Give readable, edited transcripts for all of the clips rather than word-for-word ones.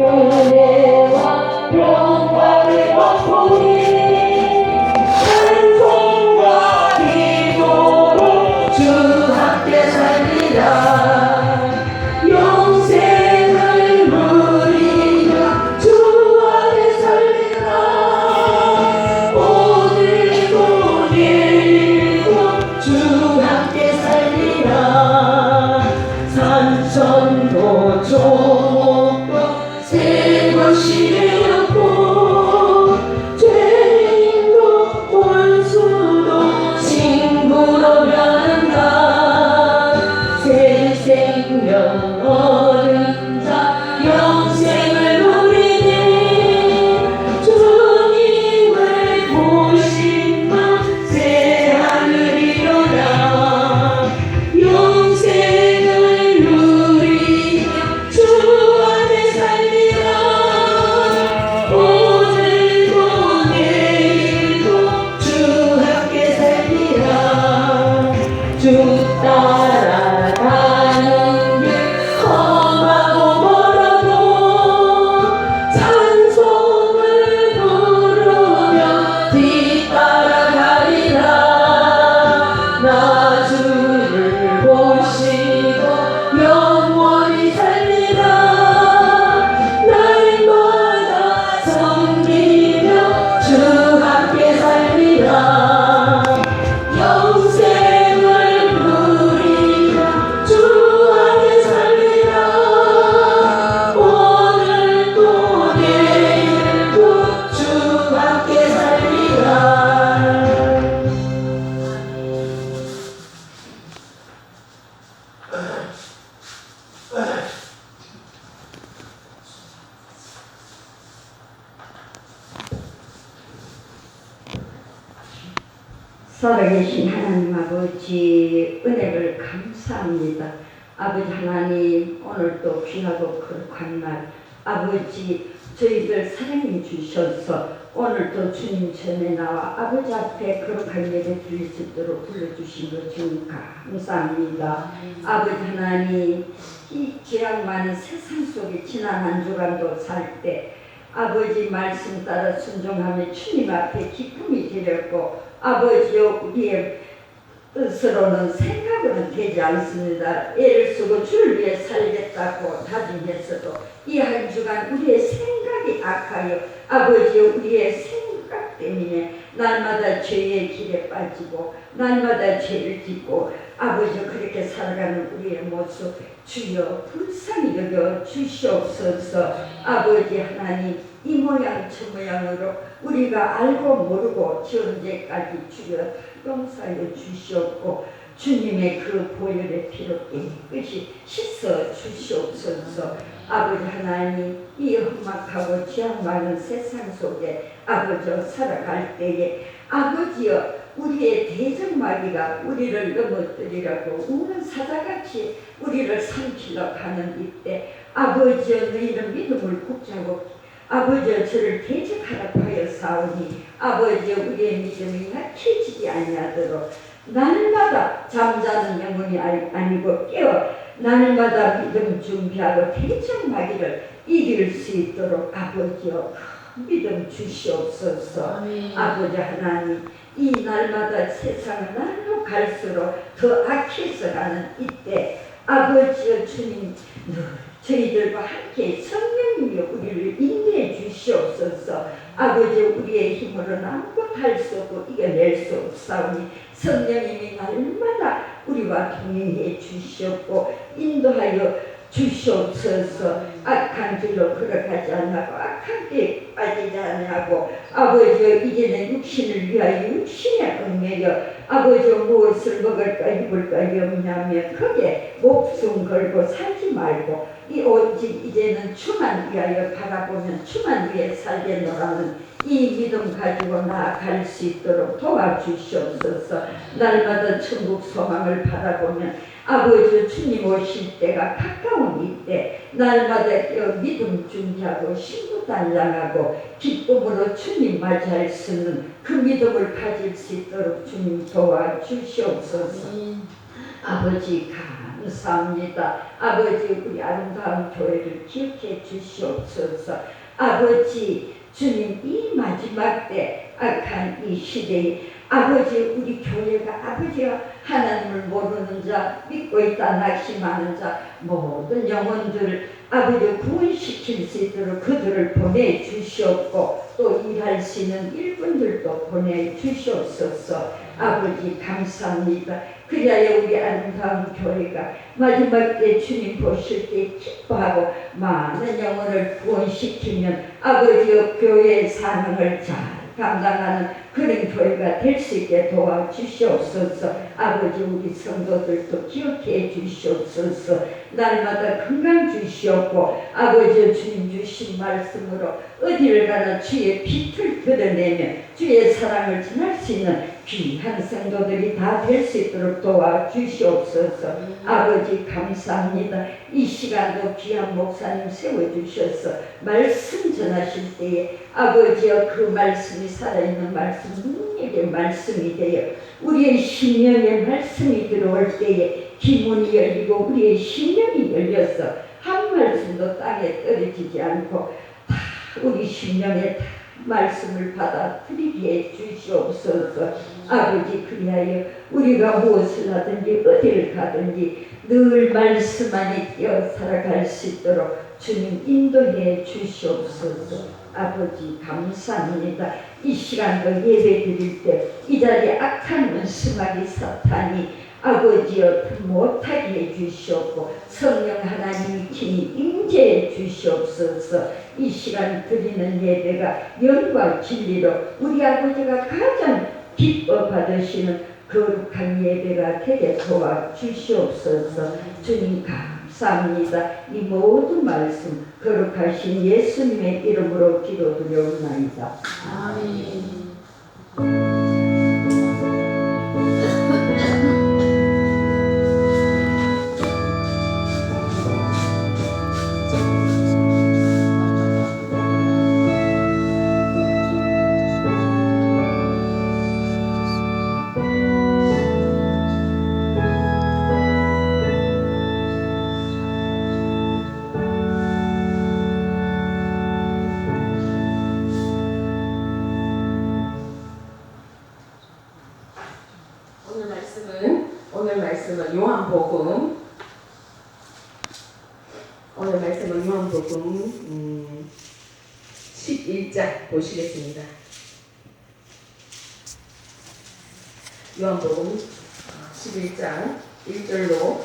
은혜와 평강을 맛보니 찬송과 기도로 주 함께 살리라. 영생을 누리며 주 안에 살리라. 오늘도 내일도 주 함께 살리라. 산천도 조목도 새것이 되었고 죄인도 원수도 친구로 변한다. 새 생명 얻은 자 영생을 누리니 주님을 보시면 새 하늘이로다. 영생을 누리며 주 안에 살리라. 오늘도 내일도 주 함께 살리라. 주 따라가는 길 험하고 멀어도 찬송을 부르며 뒤따라가리라. 나 주를 보시고 영원히 살리라. 날마다 섬기며 주 함께 살리라. 영생을 누리며 주 안에 살리라. 오늘도 내일도 주 함께 살리라. 살아계신 하나님 아버지 은혜를 감사합니다. 아버지 하나님 오늘도 귀하고 거룩한 날 아버지 저희들 사랑해 주셔서 오늘도 주님 전에 나와 아버지 앞에 거룩한 예배 드릴 수 있도록 불러주신 것 주님 감사합니다. 아버지 하나님 이 죄악 많은 세상 속에 지난 한 주간도 살 때 아버지 말씀 따라 순종하며 주님 앞에 기쁨이 되렸고 아버지여 우리의 뜻으로는 생각으로는 되지 않습니다. 애를 쓰고 주를 위해 살겠다고 다짐했어도 이 한 주간 우리의 생각이 악하여 아버지여 우리의 생각 때문에 날마다 죄의 길에 빠지고 날마다 죄를 짓고 아버지여 그렇게 살아가는 우리의 모습 주여 불쌍히 여겨 주시옵소서. 아버지 하나님 이 모양 저 모양으로 우리가 알고 모르고 현재까지 주여 용서하여 주시옵고 주님의 그 보혈의 피로 깨끗이 씻어 주시옵소서. 아버지 하나님 이 험악하고 죄악 많은 세상 속에 아버지여 살아갈 때에 아버지여 우리의 대적마귀가 우리를 넘어뜨리라고 우는 사자같이 우리를 삼키려 가는 이때 아버지여 너희는 믿음을 붙잡고 아버지여 저를 대적하라고 하여 싸우니 아버지여 우리의 믿음이 약해지지 아니하도록 날마다 잠자는 영혼이 아니고 깨어 날마다 믿음 준비하고 대적마귀를 이길 수 있도록 아버지여 믿음 주시옵소서. 아멘. 아버지 하나님 이 날마다 세상은 날로 갈수록 더 악해서 가는 이때 아버지여 주님 저희들과 함께 성령님이 우리를 인도해 주시옵소서. 아버지 우리의 힘으로는 아무것도 할 수 없고 이겨낼 수 없사오니 성령님이 날마다 우리와 동행해 주시옵고 인도하여 주시옵소서. 악한 길로 걸어가지 않고 악한 길에 빠지지 않고 아버지여 이제는 육신을 위하여 육신에 얽매여 아버지여 무엇을 먹을까 입을까 염려하며 크게 목숨 걸고 살지 말고 이 오직 이제는 주만 위하여 바라보면 주만 위해 살겠노라는 이 믿음 가지고 나아갈 수 있도록 도와주시옵소서. 날마다 천국 소망을 바라보면 아버지 주님 오실 때가 가까운 이때 날마다 믿음 준비하고 신부 단장하고 기쁨으로 주님 맞이할 수 있는 그 믿음을 가질 수 있도록 주님 도와주시옵소서. 아버지 감사합니다. 아버지 우리 아름다운 교회를 기억해 주시옵소서. 아버지 주님 이 마지막 때 악한 이 시대에 아버지 우리 교회가 아버지가 하나님을 모르는 자 믿고 있다 낙심하는 자 모든 영혼들을 아버지 구원시킬 수 있도록 그들을 보내주시옵고 또 일할 수 있는 일꾼들도 보내주시옵소서. 아버지 감사합니다. 그리하여 우리 아름다운 교회가 마지막 때 주님 보실 때 기뻐하고 많은 영혼을 구원시키면 아버지의 교회의 사명을 잘 감당하는 그런 교회가 될 수 있게 도와주시옵소서. 아버지 우리 성도들도 기억해 주시옵소서. 날마다 건강 주시옵고 아버지 주님 주신 말씀으로 어디를 가나 주의 빛을 드러내며 주의 사랑을 전할 수 있는 귀한 성도들이 다 될 수 있도록 도와주시옵소서. 아버지 감사합니다. 이 시간도 귀한 목사님 세워주셔서 말씀 전하실 때에 아버지여 그 말씀이 살아있는 말씀 능력의 말씀이 되어 우리의 심령의 말씀이 들어올 때에 기문이 열리고 우리의 심령이 열려서 한 말씀도 땅에 떨어지지 않고 다 우리 심령에 다 말씀을 받아들이게 해주시옵소서. 아버지 그리하여 우리가 무엇을 하든지 어디를 가든지 늘 말씀 안에 뛰어 살아갈 수 있도록 주님 인도해 주시옵소서. 아버지 감사합니다. 이 시간도 예배 드릴 때 이 자리에 악한 원수마귀 사탄이 아버지여 못하게 해주시옵고 성령 하나님이 친히 임재해 주시옵소서. 이 시간 드리는 예배가 영과 진리로 우리 아버지가 가장 기뻐 받으시는 거룩한 예배가 되게 도와주시옵소서. 주님 감사합니다. 이 모든 말씀 거룩하신 예수님의 이름으로 기도드려옵나이다. 아멘. 오늘 말씀은 요한복음 11장 보시겠습니다. 요한복음 11장 1절로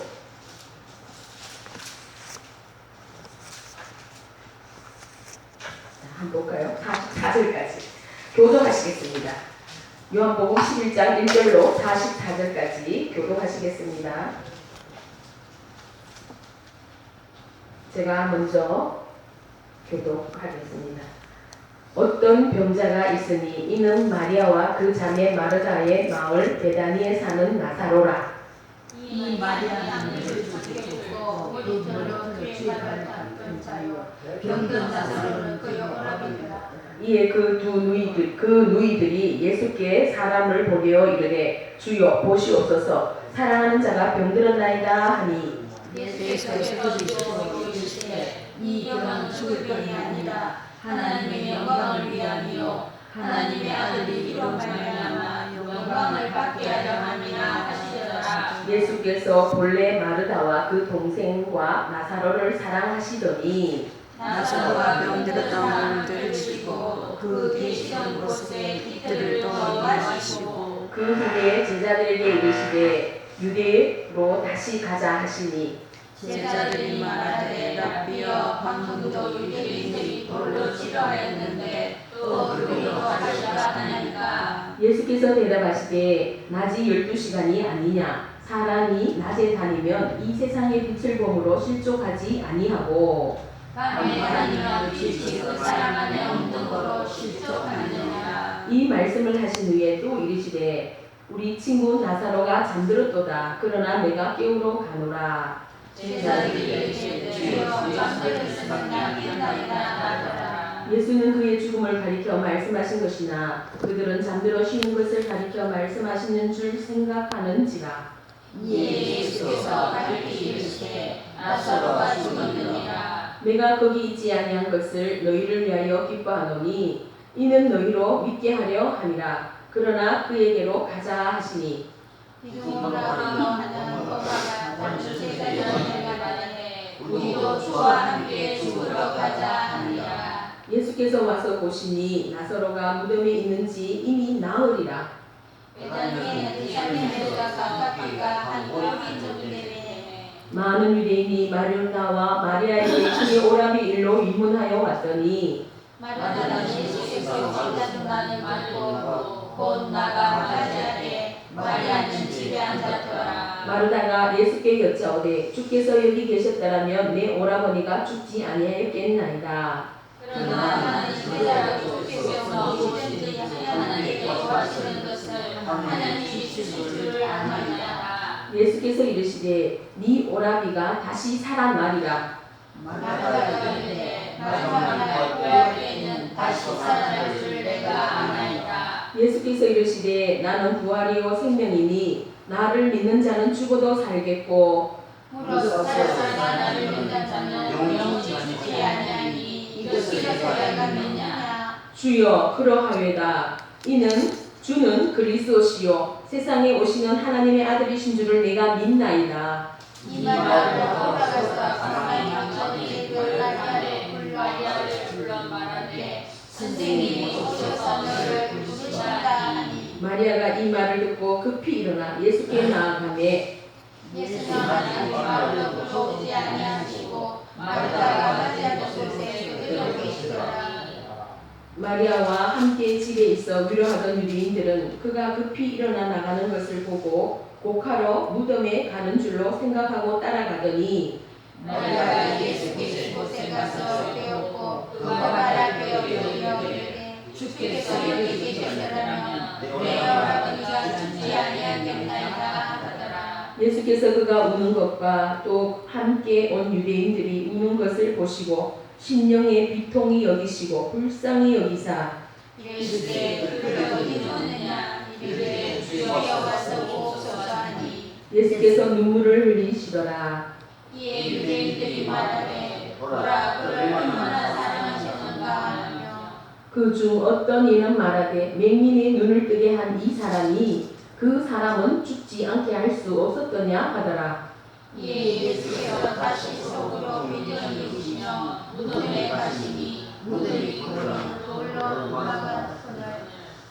44절까지 교도하시겠습니다. 요한복음 11장 1절로 44절까지 교도하시겠습니다. 제가 먼저 교독하겠습니다. 어떤 병자가 있으니 이는 마리아와 그 자매 마르다의 마을 베다니에 사는 나사로라. 이 마리아는 예수를 죽고 우리처럼 죄를 받은 자요 병든 나사로는 그 오라비니라. 이에 그 누이들이 예수께 사람을 보내어 이르되 주여 보시옵소서 사랑하는 자가 병들었나이다 하니 예수께서 이르시되 이 병은 죽을 병이 아니라 하나님의 영광을 위함이요 하나님의 아들이 이로 말미암아 영광을 받게 하려 함이라 하시더라. 예수께서 본래 마르다와 그 동생과 나사로를 사랑하시더니 나사로가 병들었던 들으시고 그 계시던 곳에 이들을 더 인도하시고 그 후에 제자들에게 이르시되 유대로 다시 가자 하시니 제자들이 말하되 랍비여 방금도 유대인들이 돌로 치려 했는데 또 우리로 하시라 하나니까. 예수께서 대답하시되 낮이 12시간이 아니냐 사람이 낮에 다니면 이 세상의 빛을 범으로 실족하지 아니하고 밤에 다니면 빛이 그 사람 안에 없는 거로 실족하느니라. 이 말씀을 하신 후에 또 이르시되 우리 친구 나사로가 잠들었도다 그러나 내가 깨우러 가노라. 제자들이 주여 잠들었으면 나겠나이다 하더라. 예수는 그의 죽음을 가리켜 말씀하신 것이나 그들은 잠들어 쉬는 것을 가리켜 말씀하시는 줄 생각하는지라. 예수께서 밝히 이르시되 나사로가 죽었느니라. 내가 거기 있지 아니한 것을 너희를 위하여 기뻐하노니 이는 너희로 믿게 하려 함이라. 그러나 그에게로 가자 하시니 이동으로 하는 거가가 단주 제자들에게 말하되 우리도 주와 함께 죽으러 가자 하니라. 예수께서 와서 보시니 나사로가 무덤에 있는지 이미 나으리라. 베다니에 예루살렘에서 가깝기가 한 5일 정도 되매 많은 유대인이 마르다와 마리아에게 그의 오라비 일로 입문하여 왔더니 마르다는 예수께서 오신다는 말을 듣고 곧 나가 맞이하되 마리아는 집에 앉았더라. 마르다가 예수께 여짜오되 주께서 여기 계셨더라면 내 오라버니가 죽지 아니하였겠나이다. 그러나 나는 제자로 주께서 오시든지 하나님께 구하시는 것을 하나님이 주실 줄 아느니라. 예수께서 이르시되 네 오라비가 다시 살아나리라. 마르다가 이르되 마지막 날 부활에는 다시 살아날 줄 내가 아나이다. 예수께서 이르시되 나는 부활이요 생명이니 나를 믿는 자는 죽어도 살겠고 무릇 살아서 나를 믿는 자는 영원히 죽지 아니하니 이것이 내가 믿느냐. 주여 그러하외다. 이는 주는 그리스도시요 세상에 오시는 하나님의 아들이신 줄을 내가 믿나이다. 이 말을 돌아가서 가만히 천이 별나리아를 불마리아를 불러 말하되 선생님이 오셔서 너를 부르신다 하니 마리아가 이 말을 듣고 급히 일어나 예수께 나아가매 예수께서 하나님 말을 듣고 오지 아니하시고 마르다가 맞이하던 곳에 그대로 계시더라. 마리아와 함께 집에 있어 위로하던 유대인들은 그가 급히 일어나 나가는 것을 보고 곡하러 무덤에 가는 줄로 생각하고 따라가더니 마리아가 예수 계신 곳에 가서 배웠고 그가 말하며 이르되 주께서 여기 계셨더라면 내 오라버니가 죽지 아니하겠나이다 하더라. 예수께서 그가 우는 것과 또 함께 온 유대인들이 우는 것을 보시고 심령의 비통이 여기시고 불쌍히 여기사 이르시되 그를 어디 두느냐. 이르되 주여 와서 보옵소서 하니 예수께서 눈물을 흘리시더라. 이에 유대인들이 말하되 보라 그를 얼마나 사랑하셨는가 하며 그 중 어떤 이는 말하되 맹인의 눈을 뜨게 한 이 사람이 그 사람은 죽지 않게 할 수 없었더냐 하더라. 이에 예수께서 다시 속으로 믿으시며 무덤에 가시니 무덤이 돌로 막았거늘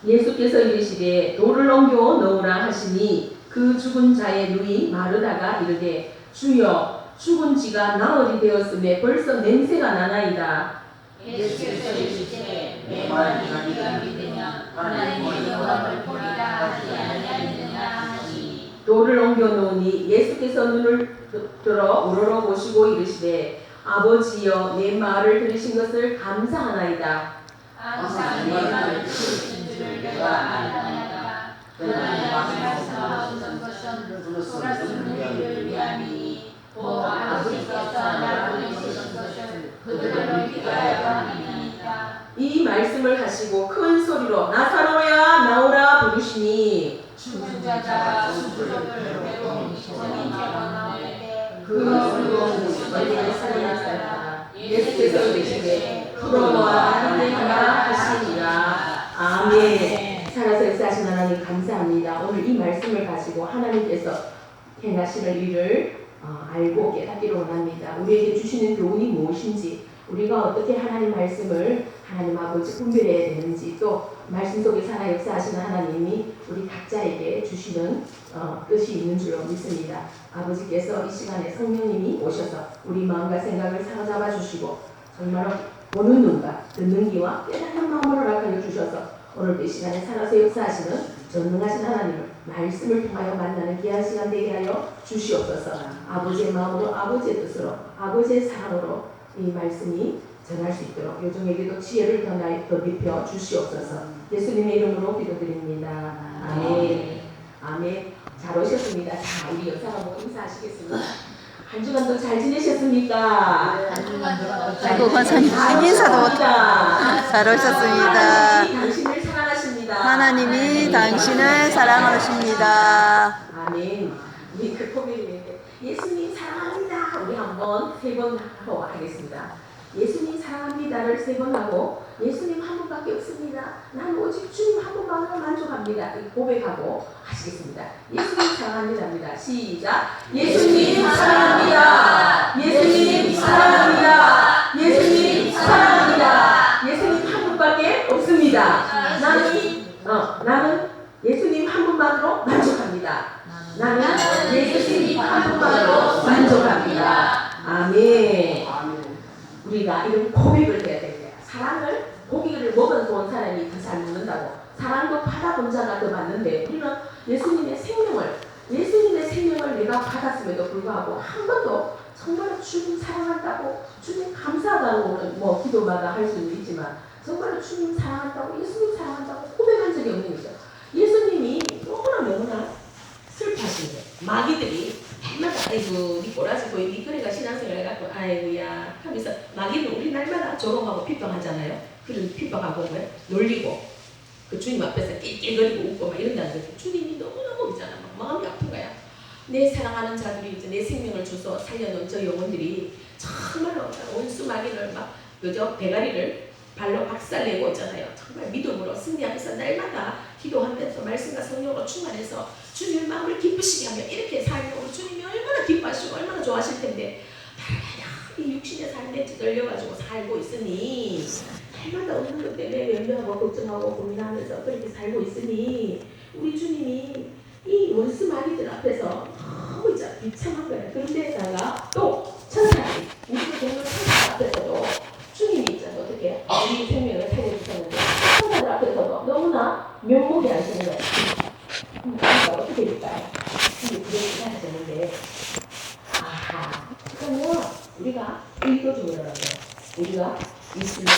예수께서 이르시되 돌을 옮겨 넣으라 하시니 그 죽은 자의 누이 마르다가 이르되 주여 죽은 지가 나흘이 되었음에 벌써 냄새가 나나이다. 예수께서 이르시되 내 말을 네가 믿으면 하나님의 영광을 보리라 하지 아니하느냐 하시니 돌을 옮겨 놓으니 예수께서 눈을 들어 우러러 보시고 이르시되 아버지여 내 말을 들으신 것을 감사하나이다. 항상 내 말을 들으신 줄 내가 아나이다. 그러나 말씀하시는 것은 돌아서는 이를 위함이니 또 아버지께서 나를 보내신 것을 그들을 위하여 함이니이다. 이 말씀을 하시고 큰 소리로 나사로야 나오라 부르시니 죽은 자가 수주를 배고 성인처럼 나오되 그 소리로 멀리 살아났다. 예수께서 이르시되 풀어놓아 인내하라 하시니라. 아멘. 살아서 역사하신 하나님 감사합니다. 오늘 이 말씀을 가지고 하나님께서 행하시는 일을 알고 깨닫기를 원합니다. 우리에게 주시는 교훈이 무엇인지, 우리가 어떻게 하나님 말씀을 하나님 아버지 분별해야 되는지, 또 말씀 속에 살아 역사하시는 하나님이 우리 각자에게 주시는 뜻이 있는 줄로 믿습니다. 아버지께서 이 시간에 성령님이 오셔서 우리 마음과 생각을 사로잡아 주시고 정말로 보는 눈과 듣는 귀와 깨닫는 마음을 허락하여 주셔서 오늘도 이 시간에 살아서 역사하시는 전능하신 하나님을 말씀을 통하여 만나는 귀한 시간 되게 하여 주시옵소서. 아버지의 마음으로, 아버지의 뜻으로, 아버지의 사랑으로 이 말씀이 전할 수 있도록 요정에게도 지혜를 더 입혀 주시옵소서. 예수님의 이름으로 기도드립니다. 아멘. 아멘. 잘 오셨습니다. 자, 우리 역사가 인사하시겠습니다. 한 주간도 잘 지내셨습니까? 아이고 권사님 인사도 잘 오셨습니다. 하나님이 당신을 사랑하십니다. 하나님이 당신을 사랑하십니다. 아멘. 우리 한번 3번 하고 하겠습니다. 예수님 사랑합니다를 3번 하고 예수님 한 분밖에 없습니다. 난 오직 주님 한 분만으로 만족합니다. 고백하고 하시겠습니다. 예수님 사랑합니다입니다. 시작. 예수님 사랑합니다. 예수님 사랑합니다. 예수님 사랑합니다. 예수님 한 분밖에 없습니다. 나는 예수님 한 분만으로 만족합니다. 나는 예수님 한 분만으로 만족합니다. 아멘. 우리가 이런 고백을 해야 됩니다. 사랑을 고기를 먹은 사람이 더 잘 먹는다고. 사랑도 받아본 자가 더 많은데 우리는 예수님의 생명을 내가 받았음에도 불구하고 한 번도 정말 주님 사랑한다고, 주님 감사하다고는 뭐 기도마다 할 수는 있지만 정말 주님 사랑한다고, 예수님 사랑한다고 고백한 적이 없는 거죠. 예수님이 너무나 슬퍼하신데 마귀들이 날마다 아이고 니 꼬라지 보이 니 그래가 신앙생활 해갖고 아이고야 하면서 마귀는 우리 날마다 조롱하고 핍박하잖아요. 그래서 핍박하고 놀리고 그 주님 앞에서 낄낄거리고 웃고 막 이런다는 거죠. 주님이 너무너무 있잖아. 막 마음이 아픈 거야. 내 사랑하는 자들이 이제 내 생명을 주서 살려놓은 저 영혼들이 정말로 원수 마귀를 막 그저 대가리를 발로 박살내고 있잖아요. 정말 믿음으로 승리하면서 날마다 기도하면서 말씀과 성령으로 충만해서 주님의 마음을 기쁘시게 하며 이렇게 살면 우리 주님이 얼마나 기뻐하시고 얼마나 좋아하실 텐데 이 육신의 삶에 찌들려가지고 살고 있으니 날마다 없는 것 때문에 염려하고 걱정하고 고민하면서 그렇게 살고 있으니 우리 주님이 이 원수 마귀들 앞에서 너무 있잖아 비참한 거예요. 그런데다가 또 천사들이 우리가 정말 천사들 앞에서도 주님이 있잖아요. 어떻게 우리 생명을 살려주셨는데 천사들 앞에서도 너무나 면목이 하시는 거예요. 그러니까 어떻게 될까요? 근데 그렇게 하셨는데 그러면 우리가 읽어주려고 우리가 예수님을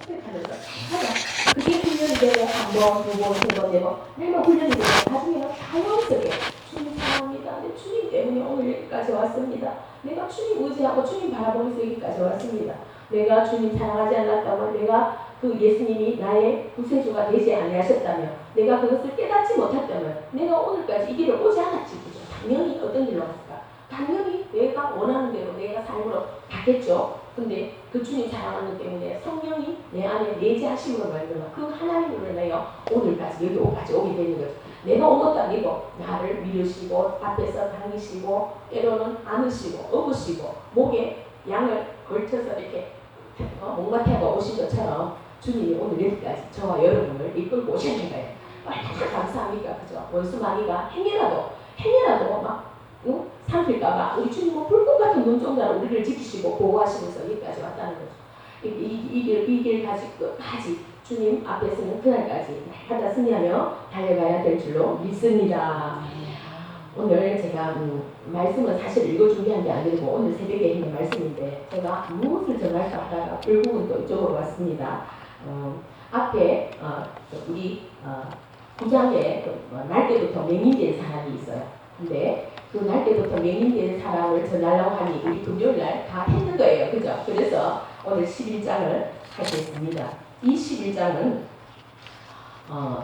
고백하면서 하자. 그게 훈련이 되고 한 번, 두 번, 세 번, 네 번 매번 훈련이 되고 나중에는 자연스럽게 주님 사랑합니다. 내 주님 때문에 오늘 여기까지 왔습니다. 내가 주님 의지하고 주님 바라보면서 여기까지 왔습니다. 내가 주님 사랑하지 않았다면 내가 그 예수님이 나의 구세주가 되지 아니하셨다면 내가 그것을 깨닫지 못했다면 내가 오늘까지 이 길을 오지 않았지. 그죠? 당연히 어떤 길로 갔을까? 당연히 내가 원하는 대로 내가 삶으로 갔겠죠. 근데 그 주님 사랑하는 때문에 성령이 내 안에 내재하심으로 말미암아 그 하나님을 내가 오늘까지 여기까지 오게 되는 거죠. 내가 온 것도 아니고 나를 믿으시고 앞에서 다니시고 때로는 안으시고 업으시고 목에 양을 걸쳐서 이렇게 목마 태워 오신 것처럼 주님이 오늘 여기까지 저와 여러분을 이끌고 오시는 거예요. 얼마나 감사합니까? 그죠? 원수 마귀가 행여라도 막 삼킬까봐 우리 주님은 불꽃 같은 눈동자로 우리를 지키시고 보호하시면서 여기까지 왔다는 거죠. 이 길 끝까지 주님 앞에서는 그날까지 날마다 승리하며 달려가야 될 줄로 믿습니다. 오늘 제가 말씀은 사실 읽어 준비한 게 아니고 오늘 새벽에 있는 말씀인데 제가 무엇을 전할까 하다가 결국은 또 이쪽으로 왔습니다. 앞에 우리 9장에 날 때부터 맹인된 사람이 있어요. 근데 그 날 때부터 맹인된 사람을 전하려고 하니 우리 금요일날 다 했는 거예요. 그죠? 그래서 오늘 11장을 하겠습니다. 이 11장은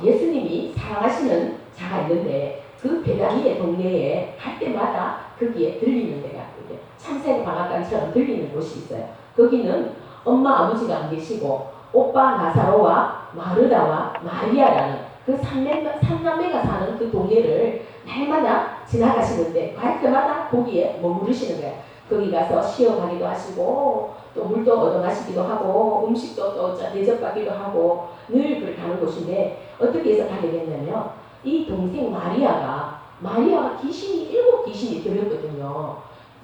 예수님이 사랑하시는 자가 있는데 그 베다니의 동네에 갈 때마다 거기에 들리는 데가 참새 방앗간처럼 들리는 곳이 있어요. 거기는 엄마 아버지가 안 계시고 오빠 나사로와 마르다와 마리아라는 그 삼남매가 사는 그 동네를 날마다 지나가시는데 갈 때마다 거기에 머무르시는 거예요. 거기 가서 쉬어가기도 하시고 또 물도 얻어마시기도 하고 음식도 또 대접받기도 하고 늘 그렇게 가는 곳인데 어떻게 해서 가게 됐냐면 이 동생 마리아가 귀신이 7귀신이 들었거든요.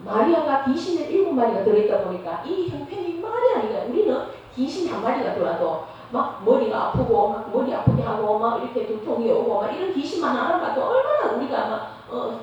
마리아가 귀신을 7마리가 들어있다 보니까 이 형편이 말이 아니라 우리는 귀신 한 마리가 들어와도 막 머리가 아프고 막 머리 아프게 하고 막 이렇게 두통이 오고 막 이런 귀신만 알아봐도 얼마나 우리가 막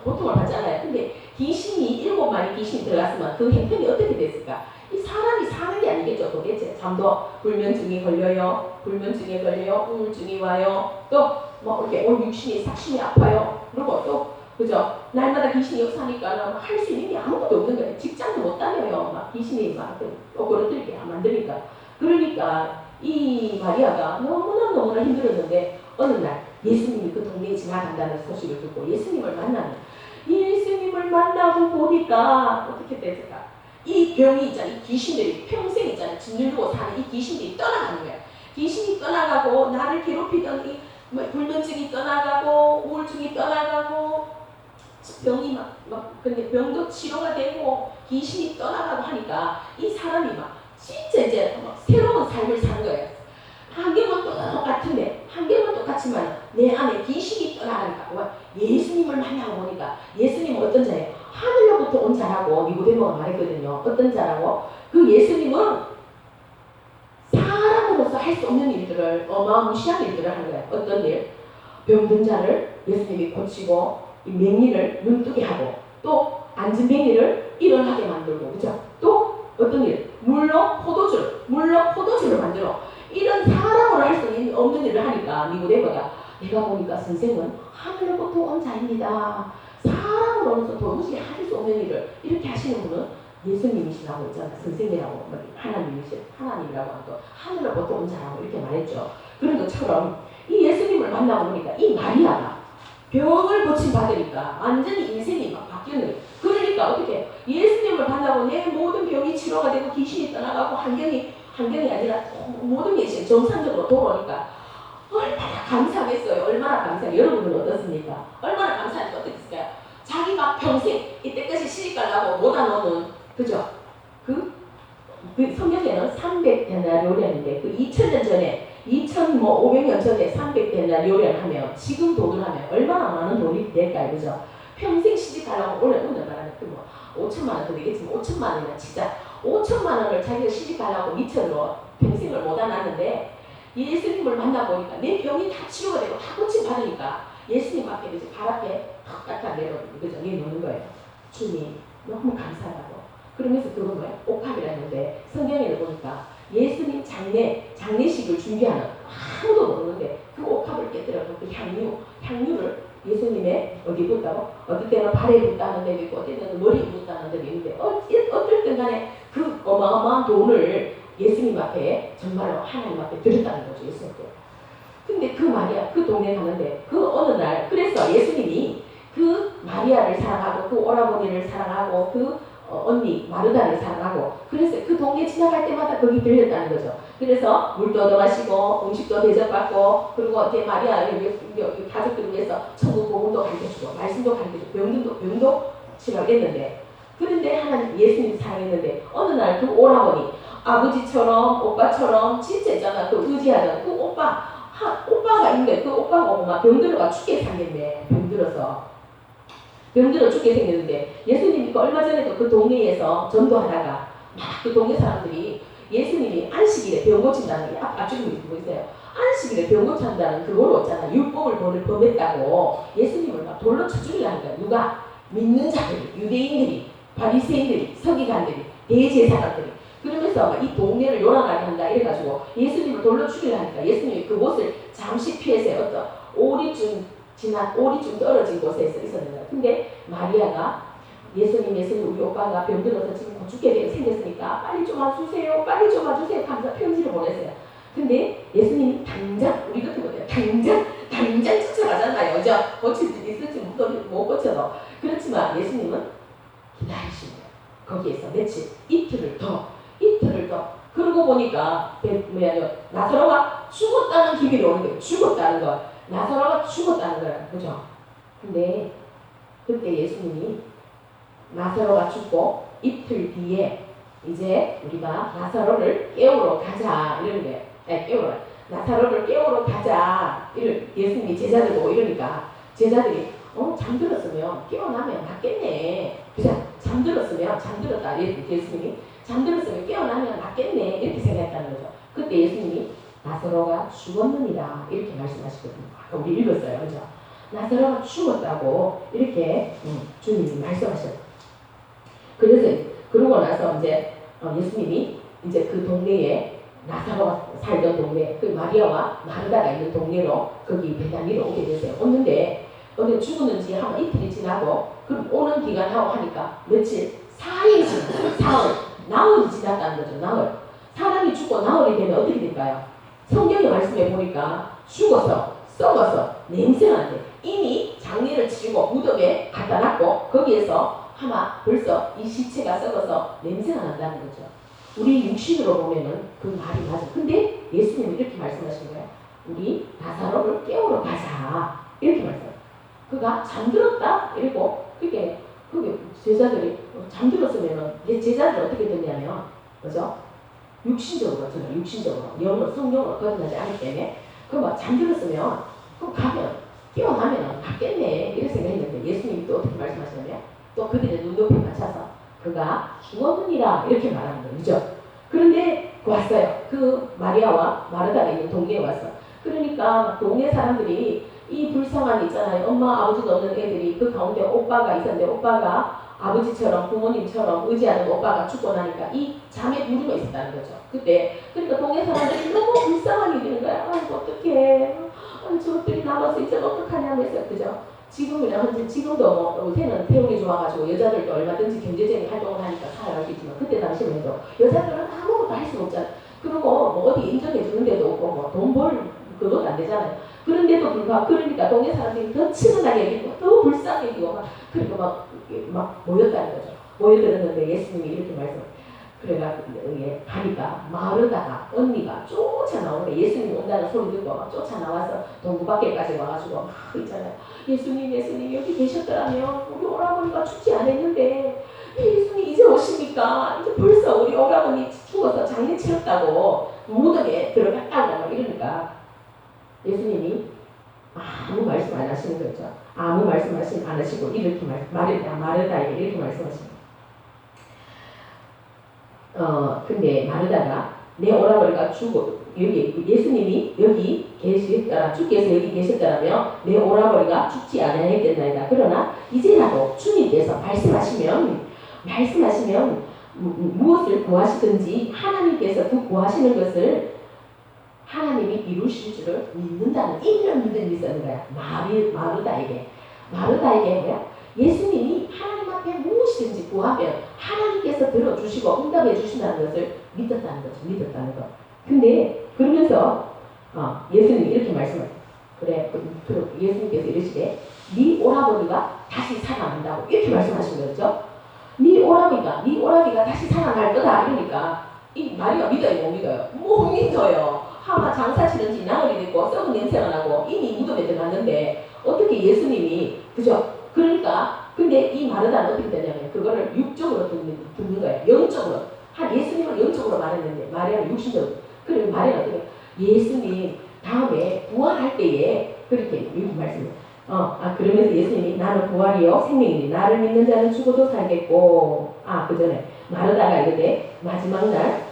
고통을 받잖아요. 근데 귀신이 7마리 귀신이 들어갔으면 그 형편이 어떻게 됐을까? 이 사람이 사는 게 아니겠죠. 도대체 잠도 불면증이 걸려요. 우울증이 와요. 또 뭐 이렇게 온 육신이 삭심이 아파요. 그리고 또 그죠? 날마다 귀신이 역사하니까 할 수 있는 게 아무것도 없는 거예요. 직장도 못 다녀요. 막 귀신이 막 꼬꾸러뜨리게 만드니까. 그러니까 이 마리아가 너무나 힘들었는데 어느 날 예수님이 그 동네에 지나간다는 소식을 듣고 예수님을 만나는 예수님 예수님을 만나고 보니까 어떻게 됐을까? 이 병이 있잖아, 이 귀신들이 평생 있잖아, 짓누르고 사는 이 귀신들이 떠나가는 거야. 귀신이 떠나가고 나를 괴롭히던 이 불면증이 떠나가고 우울증이 떠나가고 병이 근데 병도 치료가 되고 귀신이 떠나가고 하니까 이 사람이 진짜 이제 새로운 삶을 사는 거예요. 환경은 똑같은데 환경은 똑같지만 내 안에 귀신이 떠나가니까 예수님을 만나고 보니까 예수님은 어떤 자예요? 하늘로부터 온 자라고 니고데모가 말했거든요. 어떤 자라고? 그 예수님은 사람으로서 할 수 없는 일들을 어마무시한 일들을 하는 거예요. 어떤 일? 병든 자를 예수님이 고치고 맹인을 눈뜨게 하고 또 앉은 맹인을 일어나게 만들고 그죠? 또 어떤 일? 물로 포도주를 만들어 이런 사람으로 할 수 없는 일을 하니까 니고데모가 내가 보니까 선생은 하늘로부터 온 자입니다. 사람으로서 도무지 할 수 없는 일을 이렇게 하시는 분은 예수님이시라고 했잖아. 선생이라고 하나님이라고 하고 하늘로부터 온 자라고 이렇게 말했죠. 그런 것처럼 이 예수님을 만나고 보니까 이 마리아가 병을 고침받으니까 완전히 인생이 바뀌는 거예요. 그러니까 어떻게 예수님을 만나고 내 모든 병이 치료가 되고 귀신이 떠나가고 환경이 아니라 모든 게 정상적으로 돌아오니까 얼마나 감사하겠어요. 얼마나 감사해요. 여러분은 어떻습니까? 얼마나 감사하니까 어떻겠어요? 자기가 평생 이때까지 시집가려고 못하는 그죠? 그 성경에는 300데나리온인데 그 2000년 전에 2500년 전에 300데나리온을 하면 지금 돈을 하면 얼마나 많은 돈이 될까요? 그죠? 평생 시집가려고 오늘 말하는 5천만 원 더 되겠지만 5천만 원이면 진짜 5천만 원을 자기가 시집가려고 미천으로 평생을 못 안았는데 예수님을 만나보니까 내 병이 다 치료가 되고 다 고침받으니까 예수님 앞에 이제 발 앞에 탁 갖다 내놓는 거예요. 주님 너무 감사하다고. 그러면서 그건 뭐예요? 옥합이라는데 성경에 보니까 예수님 장례식을 준비하는 아무도 모르는데 그 옥합을 깨뜨려서 그 향유를 예수님의 어디 붓다고? 어떨 때는 발에 붓다는 데도 있고 어떨 때는 머리에 붓다는 데도 있는데 어떨 땐 간에 그 어마어마한 돈을 예수님 앞에 정말로 하나님 앞에 드렸다는 거죠. 예수님께. 근데 그 마리아 그 동네 가는데 그 어느 날 그래서 예수님이 그 마리아를 사랑하고 그 오라버니를 사랑하고 그 언니 마르다를 사랑하고 그래서 그 동네 지나갈 때마다 거기 들렸다는 거죠. 그래서 물도 얻어마시고 음식도 대접받고 그리고 이제 마리아 가족들을 위해서 천국 복음도 가르쳐주고 말씀도 가르쳐주고 병도 치료했는데 그런데 하나님 예수님 사랑했는데 어느 날 그 오라버니 아버지처럼 오빠처럼 진짜 있잖아 그 의지하던 그 오빠가 있는데 그 오빠가 막 병들어가 죽게 생겼네. 병들어 죽게 생겼는데 예수님이 얼마 전에도 그 동네에서 전도하다가 막 그 동네 사람들이 예수님이 안식일에 병 고친다는 게 앞쪽에 보이세요? 안식일에 병 고친다는 그걸로 있잖아. 율법을 범했다고 예수님을 막 돌로 쳐 죽이려는 거야. 누가? 믿는 자들이, 유대인들이, 바리새인들이, 서기관들이, 대제사장들이 그러면서 이 동네를 요란하게 한다 이래가지고 예수님을 돌로 죽이려니까 예수님이 그곳을 잠시 피해서 어떤 오리쯤 떨어진 곳에서 있었는데 근데 마리아가 예수님 우리 오빠가 병들어서 지금 죽게 생겼으니까 빨리 좀 와주세요 하면서 편지를 보냈어요. 근데 예수님이 당장 우리 같은 거예요. 당장 쫓아가잖아요. 그죠? 고칠 수 있을지 못 고쳐도 그렇지만 예수님은 기다리신 거예요. 거기에서 이틀을 더 그러고 보니까 나사로가 죽었다는 기별이 오는 거예요. 나사로가 죽었다는 거야. 그죠? 근데 그때 예수님이 나사로가 죽고 이틀 뒤에 이제 우리가 나사로를 깨우러 가자 이러는 거예요. 나사로를 깨우러 가자 예수님이 제자들 보고 이러니까 제자들이 잠들었으면 깨어나면 낫겠네. 그죠? 잠들었다 예수님이 잠들었으면 깨어나면 낫겠네 이렇게 생각했다는 거죠. 그때 예수님이 나사로가 죽었느니라 이렇게 말씀하시거든요. 아까 우리 읽었어요. 그죠? 나사로가 죽었다고 이렇게 주님이 말씀하셨어요. 그래서 그러고 나서 이제 예수님이 이제 그 동네에 나사로가 살던 동네 그 마리아와 마르다가 있는 동네로 거기 베다니로 오게 됐어요. 오는데 어디 죽었는지 한 이틀이 지나고 그럼 오는 기간하고 하니까 며칠? 4일이 지났어요. 나흘이 지났다는 거죠. 나흘. 사람이 죽고 나흘이 되면 어떻게 될까요? 성경의 말씀에 보니까 죽어서 썩어서 냄새가 나는데 이미 장례를 치르고 무덤에 갖다 놨고 거기에서 아마 벌써 이 시체가 썩어서 냄새가 난다는 거죠. 우리 육신으로 보면은 그 말이 맞아. 근데 예수님이 이렇게 말씀하신 거예요. 우리 나사로를 깨우러 가자. 이렇게 말씀해요. 그가 잠들었다. 이러고 그게 제자들이 잠들었으면은 제자들이 어떻게 됐냐면, 그죠? 육신적으로, 저는 육신적으로, 영으로, 성령으로 거듭나지 않기 때문에, 막 잠들었으면, 그럼 가면, 깨어나면 갔겠네. 이렇게 생각했는데, 예수님이 또 어떻게 말씀하시냐면, 또 그들의 눈높이 맞춰서, 그가 죽었느니라. 이렇게 말하는 거죠. 그죠? 그런데 왔어요. 그 마리아와 마르다가 있는 동네에 왔어. 그러니까 동네 사람들이 이 불쌍한 있잖아요. 엄마 아버지도 없는 애들이 그 가운데 오빠가 있었는데 오빠가 아버지처럼 부모님처럼 의지하는 오빠가 죽고 나니까 이 잠에 누르고 있었다는 거죠. 그때 그러니까 동네 사람들이 너무 불쌍한 일인 거야. 아이고 어떡해. 저것들이 남아서 이제 어떡하냐면서 그죠. 지금도 뭐 요새는 태국이 좋아가지고 여자들도 얼마든지 경제적인 활동을 하니까 살아갈 수 있지만 그때 당시만 해도 여자들은 아무것도 할 수가 없잖아. 그리고 뭐 어디 인정해 주는 데도 없고 뭐 돈 벌 그것도 안 되잖아요. 그런데도 불구하고 그러니까 동네 사람들이 더 치근하게 여기고 더 불쌍하게 여기고 그리고 막 모였다는 거죠. 모여들었는데 예수님이 이렇게 가니까 마르다가 언니가 쫓아나오는데 예수님 온다는 소리 듣고 막 쫓아나와서 동구 밖에까지 와가지고 막 있잖아요. 예수님 여기 계셨더라면 우리 오라버니가 죽지 않았는데 예수님 이제 오십니까? 이제 벌써 우리 오라버니 죽어서 장례 치렀다고 무덤에 들어갔다고 이러니까 예수님이 아무 말씀 안 하시는 거죠. 아무 말씀 안 하시고 이렇게 마르다에게 이렇게 말씀하십니다. 근데 마르다가 내 오라버니가 여기 예수님이 여기 계셨더라 주께서 여기 계셨더라면 내 오라버니가 죽지 않아야겠나이다. 그러나 이제라도 주님께서 말씀하시면 무엇을 구하시든지 하나님께서 그 구하시는 것을 하나님이 이루실 줄을 믿는다는 이런 믿음이 있었는 거야. 마르다에게 뭐야? 예수님이 하나님 앞에 무엇이든지 구하면 하나님께서 들어주시고 응답해 주신다는 것을 믿었다는 거. 근데 그러면서 예수님이 이렇게 말씀하세요. 그래 예수님께서 이러시되 네 오라버니가 다시 살아난다고 이렇게 말씀하신 거죠. 네 오라비가 다시 살아날 거다. 이러니까 이 마리가 믿어요, 못 믿어요? 못 믿어요. 하마 장사치는지 나흘이 됐고 썩은 냄새가 나고 이미 무덤에 들어갔는데 어떻게 예수님이 그죠? 그러니까 근데 이 마르다는 어떻게 되냐면 그거를 육적으로 듣는 거예요. 영적으로 예수님은 영적으로 말했는데 마리아는 육신적으로. 그리고 마리아는 어떻게 예수님 다음에 부활할 때에 그렇게 여기 말씀해요. 그러면서 예수님이 나는 부활이요 생명이니 나를 믿는 자는 죽어도 살겠고 그 전에 마르다가 이르되 마지막 날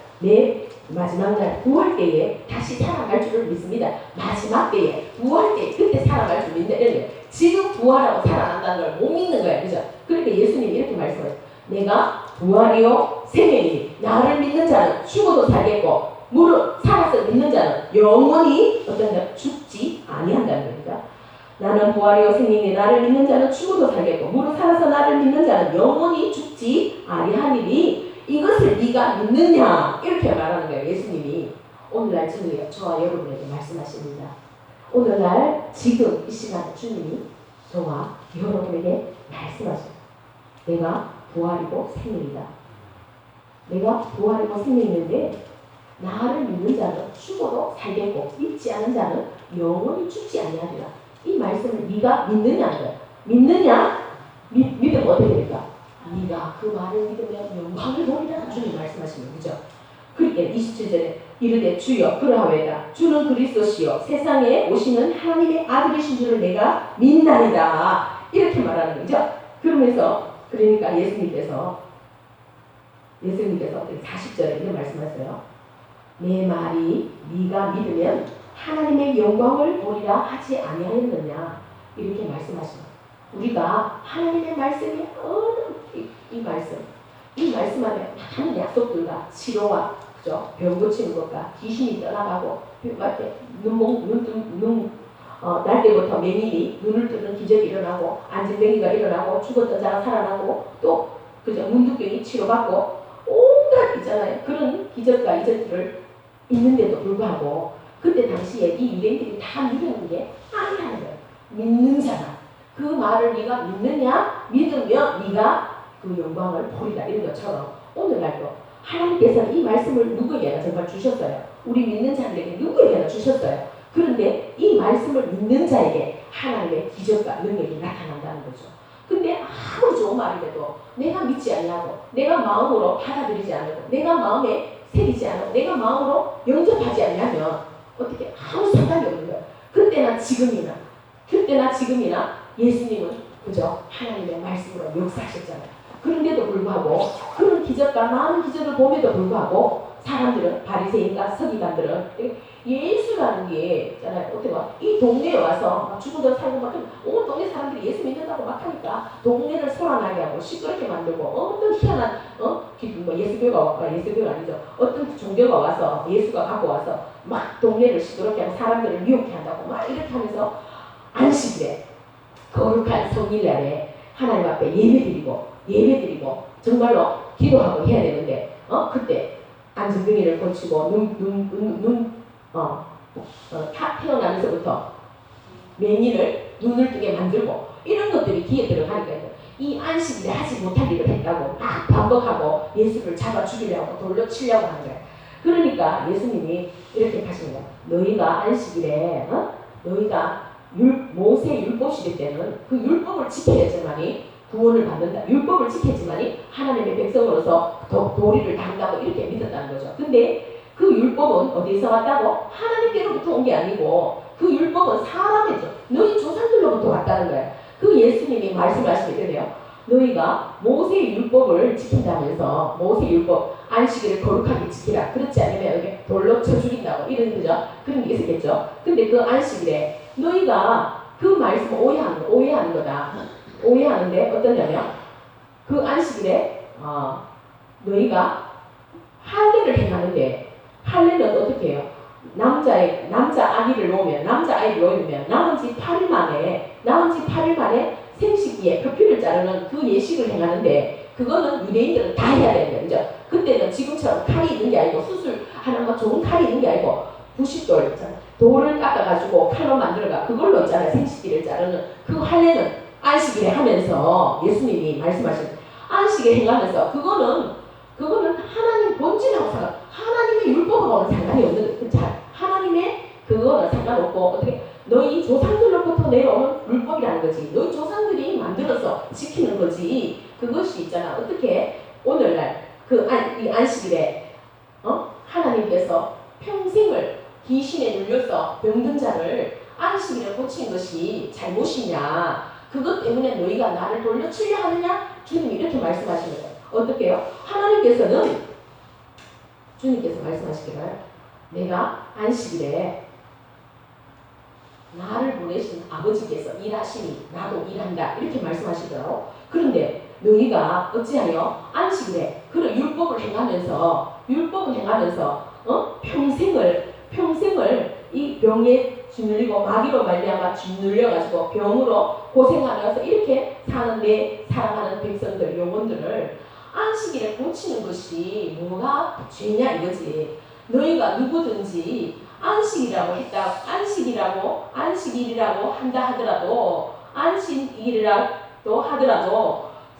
부활 때에 다시 살아갈 줄을 믿습니다. 마지막 때에 부활 때 그때 살아갈 줄 믿는다. 지금 부활하고 살아난다는 걸 못 믿는 거야. 그죠? 그러니까 예수님이 이렇게 말씀해요. 내가 부활이요 생명이니 나를 믿는 자는 죽어도 살겠고 무릇 살아서 믿는 자는 영원히 어떤가 죽지 아니한다는 겁니다. 나는 부활이요 생명이니 나를 믿는 자는 죽어도 살겠고 무릇 살아서 나를 믿는 자는 영원히 죽지 아니하니니 이것을 네가 믿느냐 이렇게 말하는 거예요. 예수님이 오늘날 저와 여러분에게 말씀하십니다. 오늘날 지금 이 시간에 주님이 저와 여러분에게 말씀하셔요. 내가 부활이고 생명이다. 내가 부활이고 생명인데 나를 믿는 자는 죽어도 살겠고 믿지 않은 자는 영원히 죽지 아니하리라. 이 말씀을 네가 믿느냐는 거야. 믿느냐? 믿으면 어떻게 될까? 네가 그 말을 믿으면 영광을 보리라. 주님 말씀하시는 거죠. 그러니까 27절에 이르되 주여 그러하외다. 주는 그리스도시요 세상에 오시는 하나님의 아들이신 줄을 내가 믿나이다. 이렇게 말하는 거죠. 그러니까 예수님께서 40절에 이런 말씀하세요. 내 말이 네가 믿으면 하나님의 영광을 보리라 하지 아니하였느냐. 이렇게 말씀하십니다. 우리가 하나님의 말씀이 이 말씀 안에 많은 약속들과 치료와 그죠? 병 고치는 것과 귀신이 떠나가고 날 때부터 맹인이 눈을 뜨는 기적이 일어나고 안진뱅이가 일어나고 죽었던 자가 살아나고 또 그죠? 문둥병이 치료받고 온갖 있잖아요. 그런 기적과 이적들을 있는데도 불구하고 그때 당시에 이 유대인들이 다 믿는 게 아니라는 거예요. 믿는 자나 그 말을 네가 믿느냐? 믿으면 네가 그 영광을 보리라. 이런 것처럼 오늘날도 하나님께서는 이 말씀을 누구에게나 정말 주셨어요. 우리 믿는 자들에게 누구에게나 주셨어요. 그런데 이 말씀을 믿는 자에게 하나님의 기적과 능력이 나타난다는 거죠. 근데 아무리 좋은 말인데도 내가 믿지 않냐고, 내가 마음으로 받아들이지 않고, 내가 마음에 새기지 않고, 내가 마음으로 영접하지 않냐면 어떻게 아무 상관이 없는 거예요. 그때나 지금이나 예수님은 그저 하나님의 말씀으로 역사하셨잖아요. 그런데도 불구하고 그런 기적과 많은 기적을 봄에도 불구하고 사람들은 바리새인과 서기관들은 예수라는 게 있잖아요. 어떻게 봐? 이 동네에 와서 막 죽어도 살고 막 온 동네 사람들이 예수 믿는다고 막 하니까 동네를 소란하게 하고 시끄럽게 만들고 어떤 희한한 예수교가 아니죠. 어떤 종교가 와서 예수가 갖고 와서 막 동네를 시끄럽게 하고 사람들을 미혹해 한다고 막 이렇게 하면서 안식일에 거룩한 성일날에 하나님 앞에 예배드리고 정말로 기도하고 해야 되는데 그때 안전병이를 고치고 태어나면서부터 맹인을 눈을 뜨게 만들고 이런 것들이 귀에 들어가니까 이 안식일에 하지 못할 일을 했다고 막 반복하고 예수를 잡아 죽이려고 돌로 치려고 하는 거예요. 그러니까 예수님이 이렇게 하시는 거예요. 너희가 안식일에 너희가 모세 율법 시대 때는 그 율법을 지켜야지만이 구원을 받는다. 율법을 지켰지만이 하나님의 백성으로서 도리를 다한다고 이렇게 믿었다는 거죠. 근데 그 율법은 어디서 왔다고? 하나님께로부터 온 게 아니고 그 율법은 사람이죠. 너희 조상들로부터 왔다는 거예요. 그 예수님이 말씀하시게 되네요. 너희가 모세 율법을 지킨다면서 모세 율법 안식일을 거룩하게 지키라. 그렇지 않으면 여기 돌로 쳐 죽인다고 이런 거죠. 그런 게 있었겠죠. 근데 그 안식일에 너희가 그 말씀 오해하는 거다. 오해하는데 어떠냐면 그 안식일에 너희가 할례를 행하는데 할례는 어떻게 해요? 남자 아이를 놓으면 나머지 8일 만에 생식기에 표피를 자르는 그 예식을 행하는데 그거는 유대인들은 다 해야 되는 거죠. 그때는 지금처럼 칼이 있는 게 아니고 수술하는 거 좋은 칼이 있는 게 아니고 부싯돌 있잖아요. 돌을 깎아가지고 칼로 만들어가 그걸로 있잖아요. 생식기를 자르는 그 할례는 안식일에 하면서 예수님이 말씀하신 안식일에 행하면서 그거는 하나님 본질하고 하나님의 율법하고는 상관이 없는 하나님의 그거는 상관없고 어떻게 너희 조상들로부터 내려오는 율법이라는 거지. 너희 조상들이 만들어서 지키는 거지. 그것이 있잖아. 어떻게 오늘날 이 안식일에 하나님께서 평생을 귀신에 눌려서 병든 자를 안식일에 고친 것이 잘못이냐? 그것 때문에 너희가 나를 돌려치려 하느냐? 주님이 이렇게 말씀하시는 거예요. 어떻게 해요? 주님께서 말씀하시기를 내가 안식일에 나를 보내신 아버지께서 일하시니 나도 일한다. 이렇게 말씀하시더라고. 그런데 너희가 어찌하여 안식일에 그런 율법을 행하면서 평생을 이 병에 짓눌리고 마귀로 말미암아 짓눌려가지고 병으로 고생하면서 이렇게 사는 내 사랑하는 백성들 영혼들을 안식일에 고치는 것이 뭐가 죄냐 이거지. 너희가 누구든지 안식이라고 안식일이라고 한다 하더라도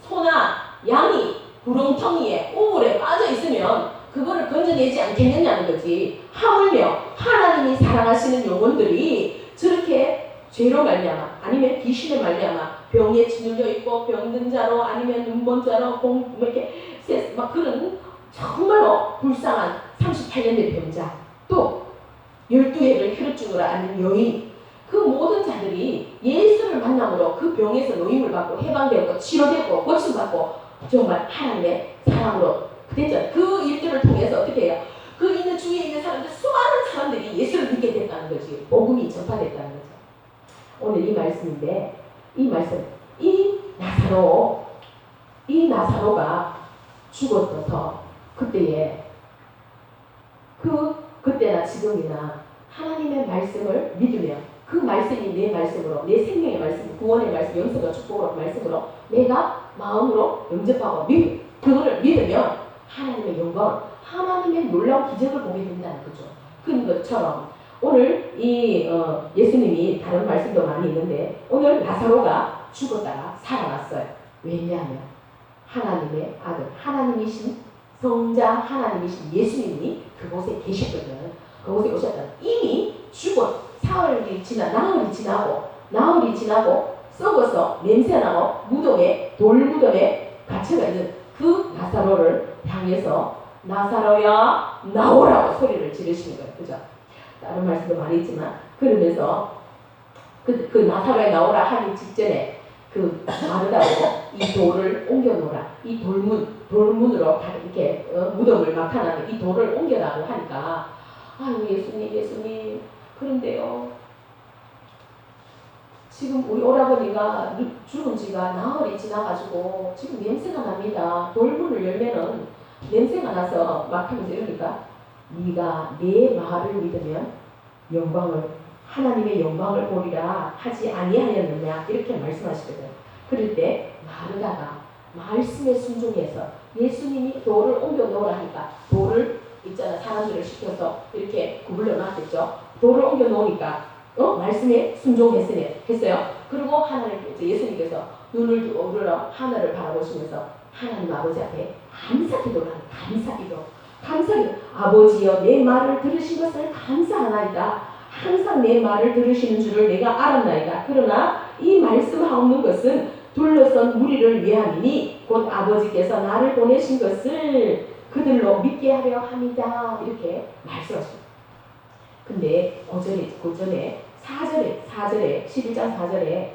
소나 양이 구렁텅이에 우물에 빠져 있으면 그거를 건져내지 않겠느냐는 거지. 하물며 하나님이 사랑하시는 영혼들이 저렇게 죄로 말미암아 아니면 귀신에 말미암아 병에 짓눌려 있고 병든 자로 아니면 눈먼 자로 이렇게 막 그런 정말로 불쌍한 38년 된 병자 또 12회를 혈증으로 앓는 여인 그 모든 자들이 예수를 만남으로 그 병에서 노임을 받고 해방되고 치료되고 고침받고 정말 하나님의 사랑으로 됐죠. 그 일들을 통해서 어떻게 해요? 그 있는 주위에 있는 사람들 수많은 사람들이 예수를 믿게 됐다는 거지. 복음이 전파됐다는 거죠. 오늘 이 말씀인데 이 나사로가 죽었어서 그때나 지금이나 하나님의 말씀을 믿으면 그 말씀이 내 말씀으로 내 생명의 말씀, 구원의 말씀, 영생과 축복의 말씀으로 내가 마음으로 영접하고 그거를 믿으면 하나님의 영광, 하나님의 놀라운 기적을 보게 된다는 거죠. 그런 것처럼 오늘 이 예수님이 다른 말씀도 많이 있는데 오늘 나사로가 죽었다가 살아났어요. 왜냐하면 하나님의 아들, 하나님이신 성자 하나님이신 예수님이 그곳에 계셨거든. 그곳에 오셨다. 이미 죽어 나흘이 지나고 썩어서 냄새나고 무덤에 돌무덤에 갇혀가 있는 그 나사로를 향해서 나사로야 나오라고 소리를 지르시는 거예요. 그죠? 다른 말씀도 많이 있지만 그러면서 그 나사로야 나오라 하기 직전에 그 마르다고 이 돌을 옮겨놓으라. 이 돌문으로 이렇게 무덤을 막아놨는 이 돌을 옮겨라고 하니까 아유 예수님 그런데요. 지금 우리 오라버니가 죽은 지가 나흘이 지나가지고 지금 냄새가 납니다. 돌문을 열면은 냄새가 나서 막하면서 이러니까 네가 내 말을 믿으면 하나님의 영광을 보리라 하지 아니하였느냐 이렇게 말씀하시거든. 그럴 때 마르다가 말씀에 순종해서 예수님이 돌을 옮겨 놓으라 하니까 돌을 있잖아 사람들을 시켜서 이렇게 구불러 놨겠죠. 돌을 옮겨 놓으니까 말씀에 순종했어요. 그리고 하나님께서 예수님께서 눈을 들어 하늘을 바라보시면서 하나님 아버지 앞에 감사기도를 하는 감사기도 아버지여 내 말을 들으신 것을 감사하나이다. 항상 내 말을 들으시는 줄을 내가 알았나이다. 그러나 이 말씀하옵는 것은 둘러선 무리를 위함이니 곧 아버지께서 나를 보내신 것을 그들로 믿게 하려 합니다. 이렇게 말씀하십니다. 근데 고전에 4절에 11장 4절에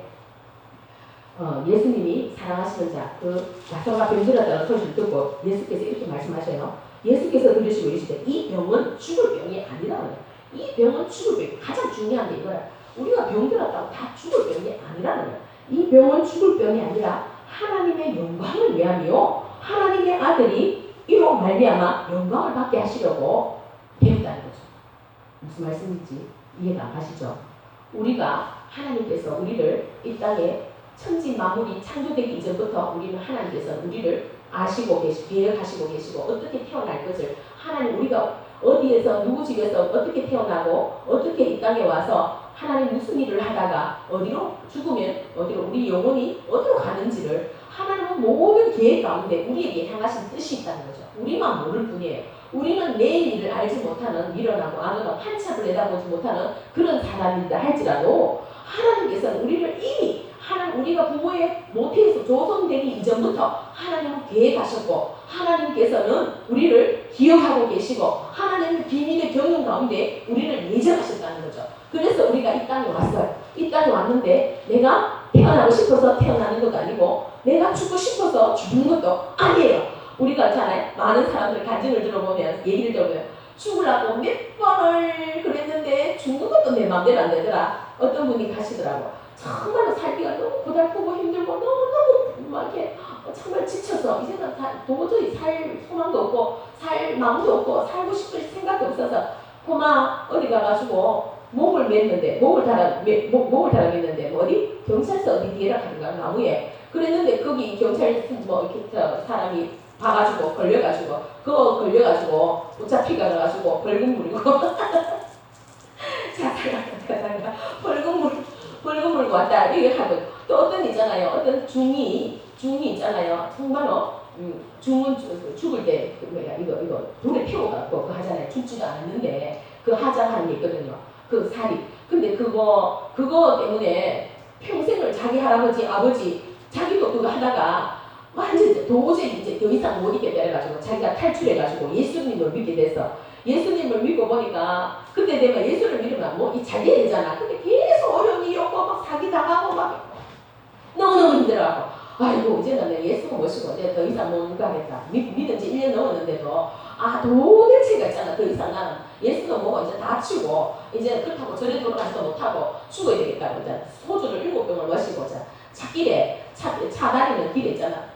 예수님이 사랑하시는 자, 그 나사로가 병들었다는 소식을 듣고 예수께서 이렇게 말씀하셔요. 예수께서 들으시고 이르시되 이 병은 죽을 병이 아니라는 이 병은 죽을 병이 가장 중요한 게 이거야. 우리가 병들었다고 다 죽을 병이 아니라는 거야. 이 병은 죽을 병이 아니라 하나님의 영광을 위함이요 하나님의 아들이 이로 말미암아 영광을 받게 하시려고 배웠다는 거죠. 무슨 말씀인지 이해가 안 가시죠? 우리가 하나님께서 우리를 이 땅에 천지 만물이 창조되기 이전부터 우리는 하나님께서 우리를 아시고 계획하시고 계시고 어떻게 태어날 것을 하나님 우리가 어디에서 누구 집에서 어떻게 태어나고 어떻게 이 땅에 와서 하나님 무슨 일을 하다가 어디로 죽으면 어디로 우리 영혼이 어디로 가는지를 하나님은 모든 계획 가운데 우리에게 향하신 뜻이 있다는 거죠. 우리만 모를 뿐이에요. 우리는 내일 일을 알지 못하는 미련하고 안 오는 한참을 내다보지 못하는 그런 사람이다 할지라도 하나님께서는 우리를 이미 우리가 부모의 모태에서 조성되기 이전부터 하나님은 계획하셨고 하나님께서는 우리를 기억하고 계시고 하나님의 비밀의 경영 가운데 우리를 예정하셨다는 거죠. 그래서 우리가 이 땅에 왔어요. 이 땅에 왔는데 내가 태어나고 싶어서 태어나는 것도 아니고 내가 죽고 싶어서 죽는 것도 아니에요. 우리가 있잖아요. 많은 사람들 간증을 들어보면 얘기를 들어보면 죽으려고 몇 번을 그랬는데 죽는 것도 내 마음대로 안 되더라. 어떤 분이 가시더라고. 정말로 살기가 너무 고달프고 힘들고 너무너무 막 이렇게 정말 지쳐서 이제는 도저히 살 소망도 없고 살 마음도 없고 살고 싶을 생각도 없어서 고마 어디 가가지고 목을 맸는데 목을 달아맸는데 어디 경찰서 어디 뒤에다 가는가 나무에 그랬는데 거기 경찰 뭐 이렇게 사람이 봐가지고 걸려가지고 붙잡히가가지고 벌금 물고 자살가 벌금 물고 왔다 이렇게 하고 또 어떤 있잖아요. 어떤 중이 있잖아요. 정말로 중은 죽을 때 이거 돌에 피워갖고 그 하잖아요. 죽지도 않았는데 그 하자하는 게 있거든요. 그 살이. 근데 그거 때문에 평생을 자기 할아버지 아버지 자기도 그거 하다가 완전 도저히 이제 더 이상 못 있게 돼가지고 자기가 탈출해가지고 예수님을 믿게 돼서 예수님을 믿고 보니까 그때 되면 예수를 믿으면 뭐 이 잘 돼야 되잖아. 근데 계속 어려운 일이 없고 막 사기 당하고 막 너무너무 힘들어하고 아이고 이제는 예수가 멋이고 이제 더 이상 못 가겠다. 믿은 지 1년 넘었는데도 도대체가 있잖아. 더 이상 나는 예수도 뭐고 이제 다치고 이제 그렇다고 절에 돌아가지도 못하고 죽어야 되겠다고 이제 소주를 7병을 마시고 차길에 차 다니는 길에 있잖아.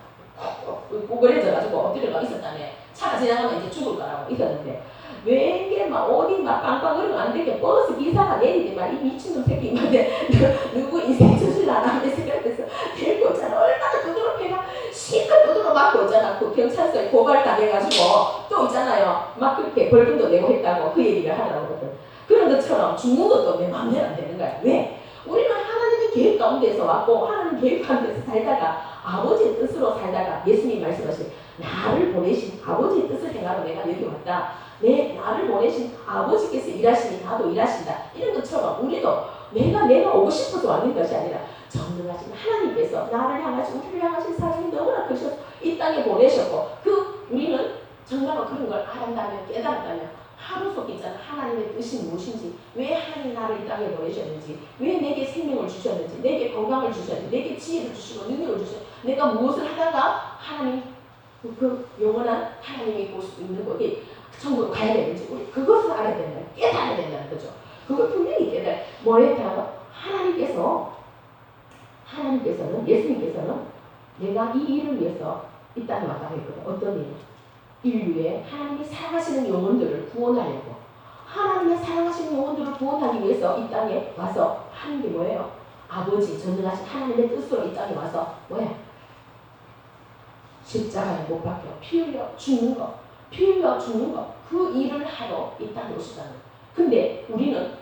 구부러져가지고 엎드려가 있었다네. 차가 지나가면 이제 죽을 거라고 있었는데 왠게 막 어디 막 빵빵 그러면 안 되게 버스 기사가 내리지 막 이 미친놈 새끼 말인데 누구 인생 조실하나 하는 생각해서 데리고 오잖아. 얼마나 두드러 패가 실컷 두드러 맞고 오잖아. 그 경찰서에 고발 당해가지고 또 있잖아요. 막 그렇게 벌금도 내고 했다고 그 얘기를 하더라고. 그런 것처럼 죽는 것도 내 마음대로 안 되는 거야. 왜? 우리는 하나님의 계획 가운데서 왔고 하나님 계획 가운데서 살다가 아버지의 뜻으로 살다가 예수님이 말씀하신 나를 보내신 아버지의 뜻을 행하러 내가 여기 왔다. 나를 보내신 아버지께서 일하시니 나도 일하신다. 이런 것처럼 우리도 내가 오고 싶어서 왔는 것이 아니라 전능하신 하나님께서 나를 향하신 우리를 향하신 사랑이 너무나 크셔서 이 땅에 보내셨고 우리는 정말 그런 걸 알았다면 깨달았다면 하루속 있잖아. 하나님의 뜻이 무엇인지, 왜 하나님이 나를 이 땅에 보내셨는지, 왜 내게 생명을 주셨는지, 내게 건강을 주셨는지, 내게 지혜를 주시고 능력을 주시고 내가 무엇을 하다가 하나님 그 영원한 하나님이 있는 곳이 천국으로 가야 되는지 우리 그것을 알아야 된다. 깨달아야 된다는 거죠. 그걸 분명히 깨달아. 뭐였다? 예수님께서는 내가 이 일을 위해서 이 땅에 왔다고 했거든. 어떤 일? 인류에 하나님이 사랑하시는 영혼들을 구원하려고, 하나님의 사랑하시는 영혼들을 구원하기 위해서 이 땅에 와서 하는 게 뭐예요? 아버지 전능하신 하나님의 뜻으로 이 땅에 와서 뭐야? 십자가에 못 박혀 피 흘려 죽는 거, 그 일을 하러 이 땅에 오시다는 거예요. 근데 우리는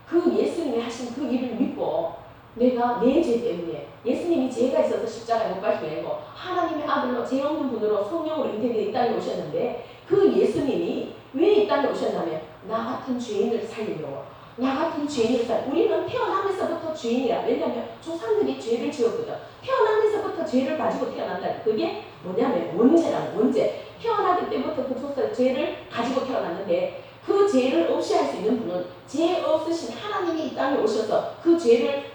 그 예수님이 하신 그 일을 믿고 내가 내 죄 때문에 예수님이 죄가 있어서 십자가에 못 박히고 하나님의 아들로 죄 없는 분으로 성령으로 인생에 이 땅에 오셨는데 그 예수님이 왜 이 땅에 오셨냐면 나 같은 죄인을 살리려고. 우리는 태어나면서부터 죄인이야. 왜냐하면 조상들이 죄를 지었거든. 태어나면서부터 죄를 가지고 태어난다. 그게 뭐냐면 원죄. 태어나기 때부터 그 조상 죄를 가지고 태어났는데 그 죄를 없이 할 수 있는 분은 죄 없으신 하나님이 이 땅에 오셔서 그 죄를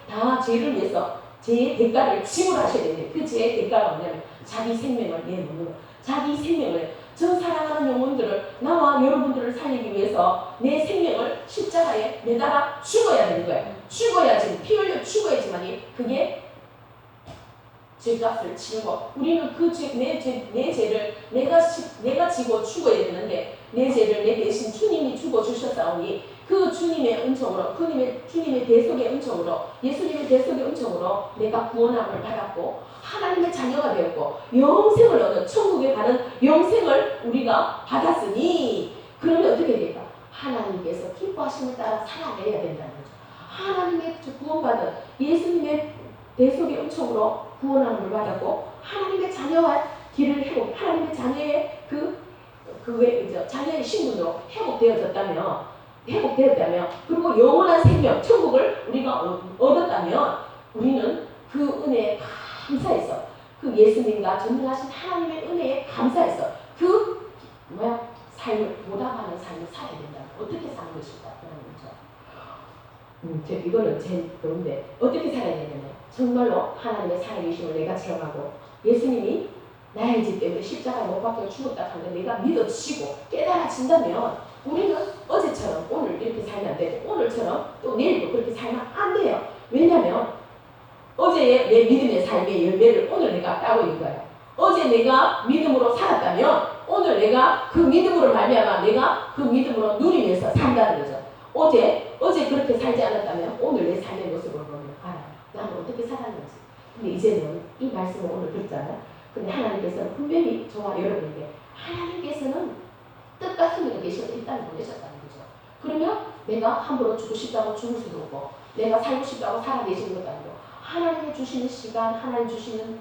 위해서 죄의 대가를 지불하셔야 되는데 그 죄의 대가가 뭐냐면 자기 생명을 내놓는 거. 자기 생명을 저 사랑하는 영혼들을 나와 여러분들을 살리기 위해서 내 생명을 십자가에 매달아 죽어야 되는 거예요. 죽어야지 피 흘려 죽어야지만이 그게 죄값을 치르고 우리는 내 죄를 내가 지고 죽어야 되는데 내 죄를 내 대신 주님이 죽어 주셨사오니 그 주님의 은총으로 주님의 대속의 은총으로 예수님의 대속의 은총으로 내가 구원함을 받았고 하나님의 자녀가 되었고 영생을 얻는 천국에 가는 영생을 우리가 받았으니 그러면 어떻게 될까? 하나님께서 기뻐하심을 따라 살아내야 된다는 거죠. 하나님의 구원받은 예수님의 대속의 은총으로 구원함을 받았고 하나님의 자녀와 길을 회복, 하나님의 자녀의 자녀의 신분으로 회복되었다면 그리고 영원한 생명, 천국을 우리가 얻었다면 우리는 그 은혜에 감사해서 그 예수님과 전능하신 하나님의 은혜에 감사해서 삶을 보답하는 삶을 살아야 된다. 어떻게 사는 것일까? 이거는 제 건데 어떻게 살아야 되냐면 정말로 하나님의 사랑이심을 내가 체험하고 예수님이 나의 죄 때문에 십자가에 못 박혀 죽었다 하는데 내가 믿어지고 깨달아진다면 우리는 어제처럼 오늘 이렇게 살면 안 되고 오늘처럼 또 내일도 그렇게 살면 안 돼요. 왜냐하면 어제의 내 믿음의 삶의 열매를 오늘 내가 따고 있는 거예요. 어제 내가 믿음으로 살았다면 오늘 내가 그 믿음으로 말미암아 내가 그 믿음으로 누리면서 산다는 거죠. 어제 그렇게 살지 않았다면 오늘 내 삶의 모습을 보면 나는 어떻게 살았는지. 근데 이제는 이 말씀을 오늘 듣잖아요. 근데 하나님께서는 분명히 저와 여러분에게 하나님께서는 뜻과 힘으로 계셔서 이 땅에 보내셨다는 거죠. 그러면 내가 함부로 죽고 싶다고 죽을 수도 없고 내가 살고 싶다고 살아계시는 것도 아니고 하나님이 주시는 시간, 하나님 주시는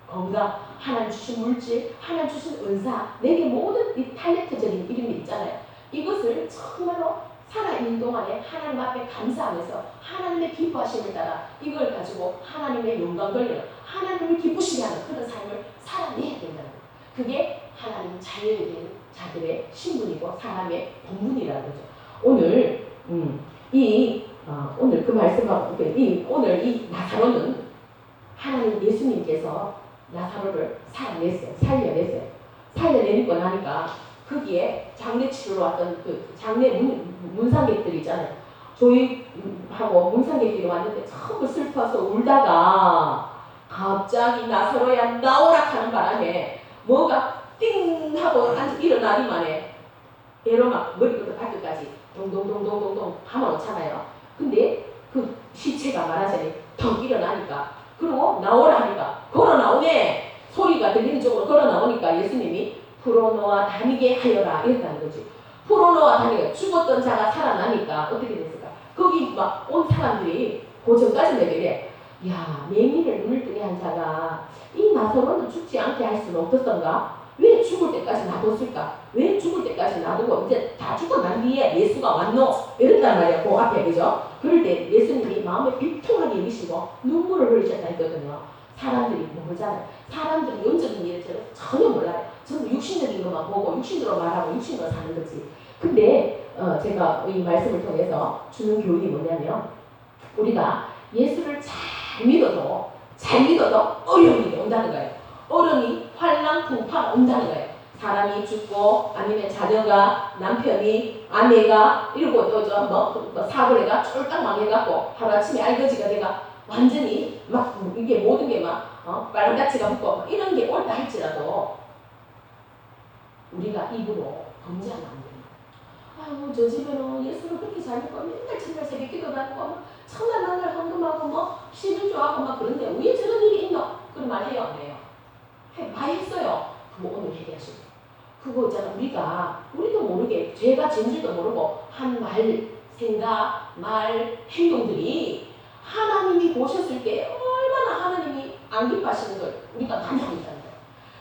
건강, 하나님 주신 물질, 하나님 주신 은사, 내게 모든 이 탤런트적인 이름이 있잖아요. 이것을 정말로 살아있는 동안에 하나님 앞에 감사하면서 하나님의 기뻐하심을 따라 이걸 가지고 하나님의 영광 걸리는 하나님을 기쁘시게 하는 그런 삶을 살아내야 된다는 거예요. 그게 하나님 자녀에 대한 자들의 신분이고 사람의 본분이라는 거죠. 오늘 오늘 그 말씀하고 오늘 이 나사로는 하나님 예수님께서 나사로를 살려내니까 나니까 거기에 장례 치르러 왔던 그 장례 문상객들이 있잖아요. 조이하고 문상객들이 왔는데 전부 슬퍼서 울다가 갑자기 나사로야 나오라 하는 바람에 뭐가 띵 하고 일어나기만에 에로막 머리부터 발끝까지 동동동동동동 감아놓잖아요. 근데 그 시체가 말하자니 턱 일어나니까 그리고 나오라 하니까 걸어 나오네. 소리가 들리는 쪽으로 걸어 나오니까 예수님이 풀어놓아 다니게 하여라 이랬다는 거지. 풀어놓아 다니게 죽었던 자가 살아나니까 어떻게 됐을까? 거기 막 온 사람들이 고전까지 내게 야, 매미를 눈을 뜨게 한 자가 이 나사로는 죽지 않게 할 수는 없었던가? 왜 죽을 때까지 놔뒀을까? 왜 죽을 때까지 놔두고 이제 다 죽고 난 뒤에 예수가 왔노? 이랬단 말이야. 그 앞에, 그죠? 그럴 때 예수님이 마음에 비통하게 여기시고 눈물을 흘리셨다 했거든요. 사람들이 모르잖아요. 사람들이 영적인 일을 전혀 몰라요. 전부 육신적인 것만 보고 육신으로 말하고 육신으로 사는 거지. 근데 제가 이 말씀을 통해서 주는 교훈이 뭐냐면 우리가 예수를 잘 믿어도 어려움이 온다는 거예요. 어려움이 환난 풍파가 온다는 거예요. 사람이 죽고 아니면 자녀가 남편이 아내가 이러고 또 사고래가 쫄딱 망해갖고 하루아침에 알거지가 돼가 완전히 막 이게 모든 게 막 빨간다치가 붙고 이런 게 올다 할지라도 우리가 입으로 범죄하면 안 돼요. 아유 저 집에는 예수를 그렇게 잘 믿고 맨날 첫날 새벽 기도 다니고 첫날 만날 헌금하고 시들조하고 그런데 왜 저런 일이 있노? 그런 말 해요 안 해요? 많이 했어요. 그거 오늘 얘기하시고 그거 있잖아 우리도 모르게 죄가 진줄도 모르고 한 말, 생각, 말, 행동들이 하나님이 보셨을 때 얼마나 하나님이 안 기뻐하시는 걸 우리가 많이 하고 있다는 거예요.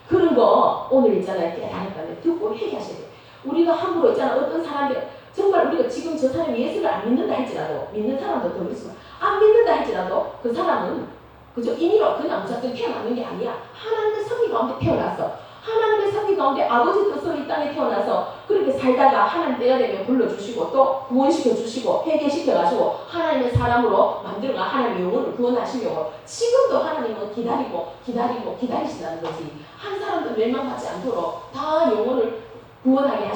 그런 거 오늘 있잖아요. 깨달았다는 듣고 회개하셔야 돼요. 우리가 함부로 있잖아. 어떤 사람들 정말 우리가 지금 저 사람이 예수를 안 믿는다 할지라도 믿는 사람도 더 그렇지만 안 믿는다 할지라도 그 사람은 그저 임의로 그냥 무작정 태어나는 게 아니야. 하나님의 섭리 가운데 태어났어. 하나님의 섭리 가운데 아버지 뜻으로 이 땅에 태어나서 그렇게 살다가 하나님 때가 되면 불러주시고 또 구원시켜 주시고 회개시켜 가지고 하나님의 사람으로 만들어가 하나님의 영혼을 구원하시려고 지금도 하나님은 기다리신다는 거지. 한 사람도 멸망받지 않도록 다 영혼을 구원하게 하시고